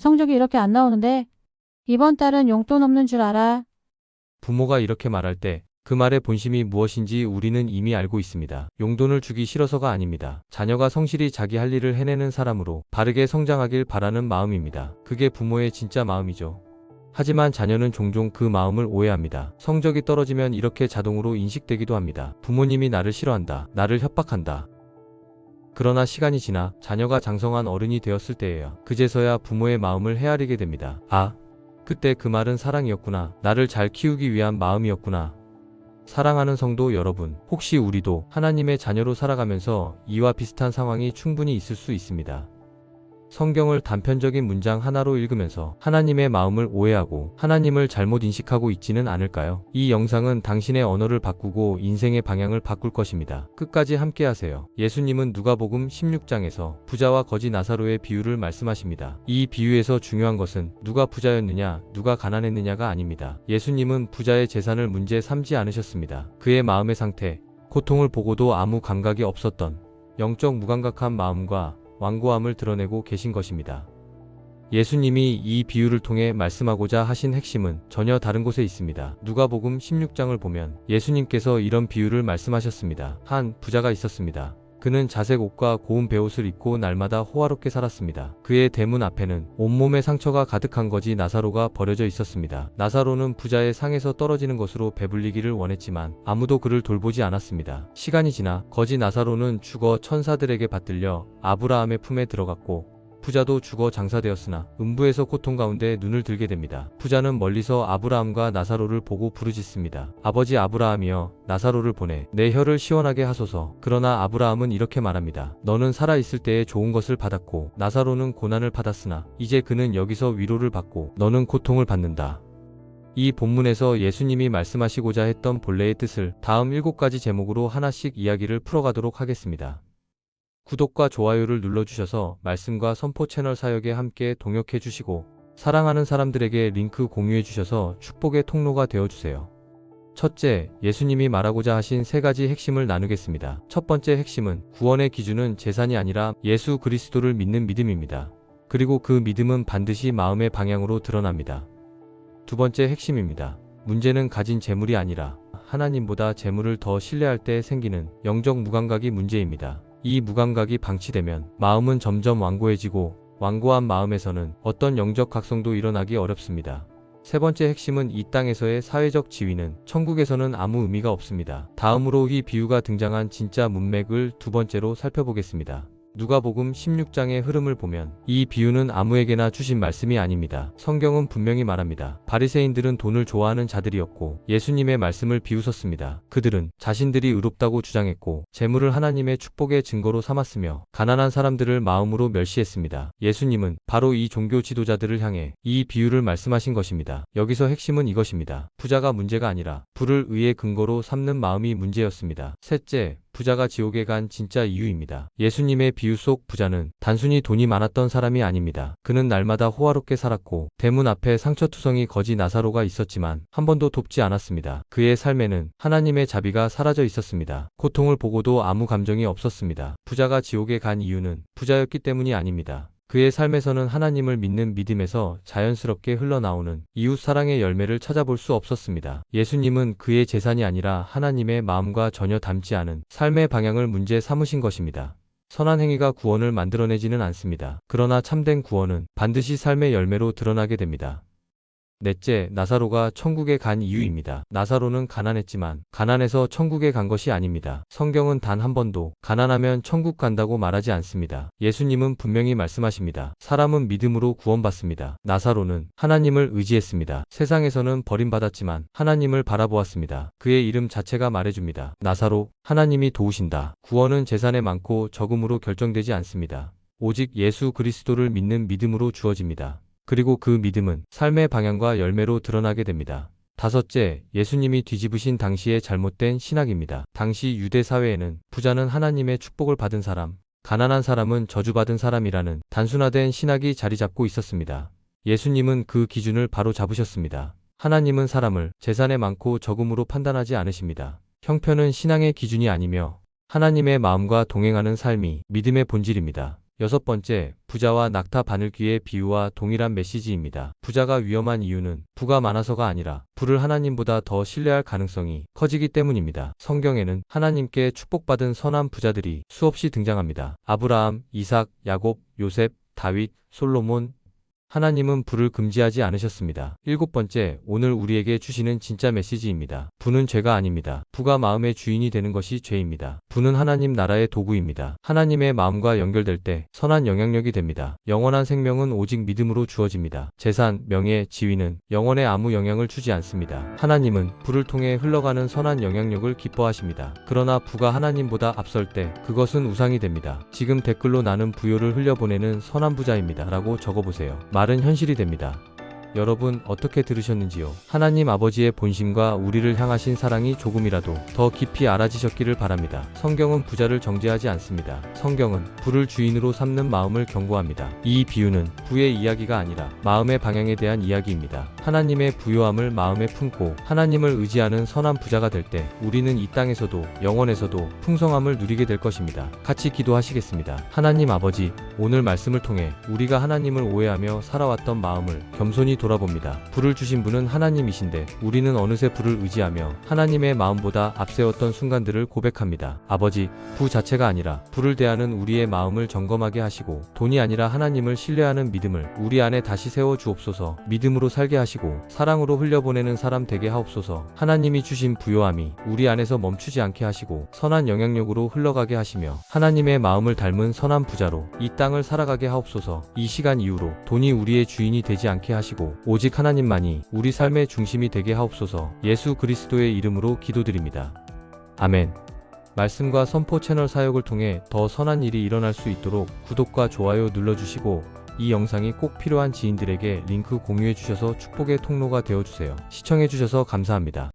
성적이 이렇게 안 나오는데 이번 달은 용돈 없는 줄 알아. 부모가 이렇게 말할 때 그 말의 본심이 무엇인지 우리는 이미 알고 있습니다. 용돈을 주기 싫어서가 아닙니다. 자녀가 성실히 자기 할 일을 해내는 사람으로 바르게 성장하길 바라는 마음입니다. 그게 부모의 진짜 마음이죠. 하지만 자녀는 종종 그 마음을 오해합니다. 성적이 떨어지면 이렇게 자동으로 인식되기도 합니다. 부모님이 나를 싫어한다. 나를 협박한다. 그러나 시간이 지나 자녀가 장성한 어른이 되었을 때에야 그제서야 부모의 마음을 헤아리게 됩니다. 아, 그때 그 말은 사랑이었구나. 나를 잘 키우기 위한 마음이었구나. 사랑하는 성도 여러분, 혹시 우리도 하나님의 자녀로 살아가면서 이와 비슷한 상황이 충분히 있을 수 있습니다. 성경을 단편적인 문장 하나로 읽으면서 하나님의 마음을 오해하고 하나님을 잘못 인식하고 있지는 않을까요? 이 영상은 당신의 언어를 바꾸고 인생의 방향을 바꿀 것입니다. 끝까지 함께 하세요. 예수님은 누가복음 16장에서 부자와 거지 나사로의 비유를 말씀하십니다. 이 비유에서 중요한 것은 누가 부자였느냐, 누가 가난했느냐가 아닙니다. 예수님은 부자의 재산을 문제 삼지 않으셨습니다. 그의 마음의 상태, 고통을 보고도 아무 감각이 없었던 영적 무감각한 마음과 완고함을 드러내고 계신 것입니다. 예수님이 이 비유를 통해 말씀하고자 하신 핵심은 전혀 다른 곳에 있습니다. 누가복음 16장을 보면 예수님께서 이런 비유를 말씀하셨습니다. 한 부자가 있었습니다. 그는 자색 옷과 고운 베옷을 입고 날마다 호화롭게 살았습니다. 그의 대문 앞에는 온몸에 상처가 가득한 거지 나사로가 버려져 있었습니다. 나사로는 부자의 상에서 떨어지는 것으로 배불리기를 원했지만 아무도 그를 돌보지 않았습니다. 시간이 지나 거지 나사로는 죽어 천사들에게 받들려 아브라함의 품에 들어갔고 부자도 죽어 장사되었으나 음부에서 고통 가운데 눈을 들게 됩니다. 부자는 멀리서 아브라함과 나사로를 보고 부르짖습니다. 아버지 아브라함이여, 나사로를 보내 내 혀를 시원하게 하소서. 그러나 아브라함은 이렇게 말합니다. 너는 살아있을 때에 좋은 것을 받았고 나사로는 고난을 받았으나 이제 그는 여기서 위로를 받고 너는 고통을 받는다. 이 본문에서 예수님이 말씀하시고자 했던 본래의 뜻을 다음 7가지 제목으로 하나씩 이야기를 풀어가도록 하겠습니다. 구독과 좋아요를 눌러주셔서 말씀과 선포 채널 사역에 함께 동역해주시고 사랑하는 사람들에게 링크 공유해주셔서 축복의 통로가 되어주세요. 첫째, 예수님이 말하고자 하신 3가지 핵심을 나누겠습니다. 첫 번째 핵심은 구원의 기준은 재산이 아니라 예수 그리스도를 믿는 믿음입니다. 그리고 그 믿음은 반드시 마음의 방향으로 드러납니다. 두 번째 핵심입니다. 문제는 가진 재물이 아니라 하나님보다 재물을 더 신뢰할 때 생기는 영적 무감각이 문제입니다. 이 무감각이 방치되면 마음은 점점 완고해지고 완고한 마음에서는 어떤 영적 각성도 일어나기 어렵습니다. 세 번째 핵심은 이 땅에서의 사회적 지위는 천국에서는 아무 의미가 없습니다. 다음으로 이 비유가 등장한 진짜 문맥을 두 번째로 살펴보겠습니다. 누가복음 16장의 흐름을 보면 이 비유는 아무에게나 주신 말씀이 아닙니다. 성경은 분명히 말합니다. 바리새인들은 돈을 좋아하는 자들이었고 예수님의 말씀을 비웃었습니다. 그들은 자신들이 의롭다고 주장했고 재물을 하나님의 축복의 증거로 삼았으며 가난한 사람들을 마음으로 멸시했습니다. 예수님은 바로 이 종교 지도자들을 향해 이 비유를 말씀하신 것입니다. 여기서 핵심은 이것입니다. 부자가 문제가 아니라 부를 의의 근거로 삼는 마음이 문제였습니다. 셋째, 부자가 지옥에 간 진짜 이유입니다. 예수님의 비유 속 부자는 단순히 돈이 많았던 사람이 아닙니다. 그는 날마다 호화롭게 살았고 대문 앞에 상처투성이 거지 나사로가 있었지만 한 번도 돕지 않았습니다. 그의 삶에는 하나님의 자비가 사라져 있었습니다. 고통을 보고도 아무 감정이 없었습니다. 부자가 지옥에 간 이유는 부자였기 때문이 아닙니다. 그의 삶에서는 하나님을 믿는 믿음에서 자연스럽게 흘러나오는 이웃 사랑의 열매를 찾아볼 수 없었습니다. 예수님은 그의 재산이 아니라 하나님의 마음과 전혀 닮지 않은 삶의 방향을 문제 삼으신 것입니다. 선한 행위가 구원을 만들어내지는 않습니다. 그러나 참된 구원은 반드시 삶의 열매로 드러나게 됩니다. 넷째, 나사로가 천국에 간 이유입니다. 나사로는 가난했지만 가난해서 천국에 간 것이 아닙니다. 성경은 단 한 번도 가난하면 천국 간다고 말하지 않습니다. 예수님은 분명히 말씀하십니다. 사람은 믿음으로 구원받습니다. 나사로는 하나님을 의지했습니다. 세상에서는 버림받았지만 하나님을 바라보았습니다. 그의 이름 자체가 말해줍니다. 나사로, 하나님이 도우신다. 구원은 재산에 많고 적음으로 결정되지 않습니다. 오직 예수 그리스도를 믿는 믿음으로 주어집니다. 그리고 그 믿음은 삶의 방향과 열매로 드러나게 됩니다. 다섯째, 예수님이 뒤집으신 당시의 잘못된 신학입니다. 당시 유대 사회에는 부자는 하나님의 축복을 받은 사람, 가난한 사람은 저주받은 사람이라는 단순화된 신학이 자리 잡고 있었습니다. 예수님은 그 기준을 바로 잡으셨습니다. 하나님은 사람을 재산에 많고 적음으로 판단하지 않으십니다. 형편은 신앙의 기준이 아니며 하나님의 마음과 동행하는 삶이 믿음의 본질입니다. 여섯 번째, 부자와 낙타 바늘귀의 비유와 동일한 메시지입니다. 부자가 위험한 이유는 부가 많아서가 아니라 부를 하나님보다 더 신뢰할 가능성이 커지기 때문입니다. 성경에는 하나님께 축복받은 선한 부자들이 수없이 등장합니다. 아브라함, 이삭, 야곱, 요셉, 다윗, 솔로몬. 하나님은 부를 금지하지 않으셨습니다. 일곱 번째, 오늘 우리에게 주시는 진짜 메시지입니다. 부는 죄가 아닙니다. 부가 마음의 주인이 되는 것이 죄입니다. 부는 하나님 나라의 도구입니다. 하나님의 마음과 연결될 때 선한 영향력이 됩니다. 영원한 생명은 오직 믿음으로 주어집니다. 재산, 명예, 지위는 영혼에 아무 영향을 주지 않습니다. 하나님은 부를 통해 흘러가는 선한 영향력을 기뻐하십니다. 그러나 부가 하나님보다 앞설 때 그것은 우상이 됩니다. 지금 댓글로 나는 부요를 흘려보내는 선한 부자입니다. 라고 적어보세요. 말은 현실이 됩니다. 여러분 어떻게 들으셨는지요? 하나님 아버지의 본심과 우리를 향하신 사랑이 조금이라도 더 깊이 알아지셨기를 바랍니다. 성경은 부자를 정죄하지 않습니다. 성경은 부를 주인으로 삼는 마음을 경고합니다. 이 비유는 부의 이야기가 아니라 마음의 방향에 대한 이야기입니다. 하나님의 부요함을 마음에 품고 하나님을 의지하는 선한 부자가 될 때 우리는 이 땅에서도 영원에서도 풍성함을 누리게 될 것입니다. 같이 기도하시겠습니다. 하나님 아버지, 오늘 말씀을 통해 우리가 하나님을 오해하며 살아왔던 마음을 겸손히 돌아봅니다. 부를 주신 분은 하나님이신데 우리는 어느새 부를 의지하며 하나님의 마음보다 앞세웠던 순간들을 고백합니다. 아버지, 부 자체가 아니라 부를 대하는 우리의 마음을 점검하게 하시고 돈이 아니라 하나님을 신뢰하는 믿음을 우리 안에 다시 세워 주옵소서. 믿음으로 살게 하시고 사랑으로 흘려보내는 사람 되게 하옵소서. 하나님이 주신 부요함이 우리 안에서 멈추지 않게 하시고 선한 영향력으로 흘러가게 하시며 하나님의 마음을 닮은 선한 부자로 이 땅을 살아가게 하옵소서. 이 시간 이후로 돈이 우리의 주인이 되지 않게 하시고 오직 하나님만이 우리 삶의 중심이 되게 하옵소서. 예수 그리스도의 이름으로 기도드립니다. 아멘. 말씀과 선포 채널 사역을 통해 더 선한 일이 일어날 수 있도록 구독과 좋아요 눌러주시고 이 영상이 꼭 필요한 지인들에게 링크 공유해 주셔서 축복의 통로가 되어 주세요. 시청해 주셔서 감사합니다.